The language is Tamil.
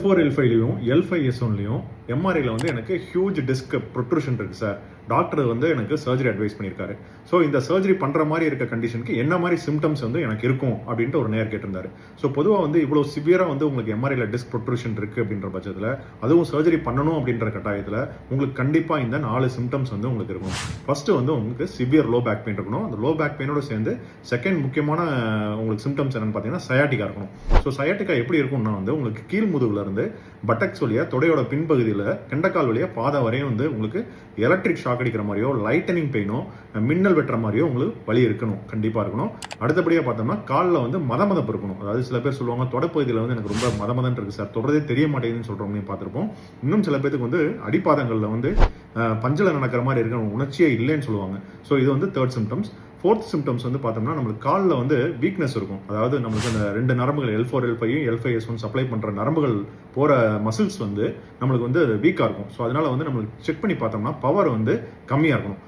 L4L5லையும் L5S1லையும் எம்ஆர்ஐல வந்து எனக்கு ஹியூஜ் டிஸ்க் ப்ரொட்ரூஷன் இருக்கு சார். டாக்டர் வந்து எனக்கு சர்ஜரி அட்வைஸ் பண்ணியிருக்காரு. ஸோ இந்த சர்ஜரி பண்ற மாதிரி இருக்க கண்டிஷனுக்கு என்ன மாதிரி சிம்டம்ஸ் வந்து எனக்கு இருக்கும் அப்படின்ட்டு ஒரு நேர் கேட்டிருந்தாரு. ஸோ பொதுவாக வந்து இவ்வளோ சிவியரா வந்து உங்களுக்கு எம்ஆர்ஐல டிஸ்க் ப்ரொட்ரூஷன் இருக்கு அப்படின்ற பட்சத்தில், அதுவும் சர்ஜரி பண்ணணும் அப்படின்ற கட்டாயத்தில் உங்களுக்கு கண்டிப்பா இந்த 4 சிம்டம்ஸ் வந்து உங்களுக்கு இருக்கும். ஃபர்ஸ்ட் வந்து உங்களுக்கு சிவியர் லோ பேக் பெயின் இருக்கணும். அந்த லோ பேக் பெயினோட சேர்ந்து செகண்ட் முக்கியமான உங்களுக்கு சிம்டம்ஸ் என்னன்னு பார்த்தீங்கன்னா சயாட்டிக்கா இருக்கணும். ஸோ சயாட்டிக்கா எப்படி இருக்கும்னா வந்து உங்களுக்கு கீழ் முதுகுல இருந்து பட்டக்ஸ் வழியா தொடையோட பின்பகுதியில் கெண்டக்கால் வழியா பாதை வரையும் வந்து உங்களுக்கு எலக்ட்ரிக் ஷாக் அடிக்கிற மாதிரியோ லைட்டனிங் பெயினோ மின்னல் வெட்டுற மாதிரியோ உங்களுக்கு வலி இருக்கணும், கண்டிப்பா இருக்கணும். அடுத்தபடியாக பார்த்தோம்னா காலில் வந்து மதமதப்பு இருக்கணும். அதாவது சில பேர் சொல்லுவாங்க தொடைப்பகுதியில் வந்து எனக்கு ரொம்ப மதமதன் இருக்கு சார், தொடர்றதே தெரிய மாட்டேங்குதுன்னு சொல்றவங்களையும் பார்த்துருப்போம். இன்னும் சில பேருக்கு வந்து அடிப்பாதங்களில் வந்து பஞ்சில் நடக்கிற மாதிரி இருக்கிற உணர்ச்சியே இல்லைன்னு சொல்லுவாங்க. ஸோ இது வந்து தேர்ட் சிம்டம்ஸ். ஃபோர்த் சிம்டம்ஸ் வந்து பார்த்தோம்னா நம்மளுக்கு காலில் வந்து வீக்னஸ் இருக்கும். அதாவது நம்மளுக்கு அந்த 2 நரம்புகள் L4 L5 L5S1 சப்ளை பண்ணுற நரம்புகள் போகிற மசில்ஸ் வந்து நம்மளுக்கு வந்து வீக்காக இருக்கும். ஸோ அதனால வந்து நம்மளுக்கு செக் பண்ணி பார்த்தோம்னா பவர் வந்து கம்மியாக இருக்கணும்.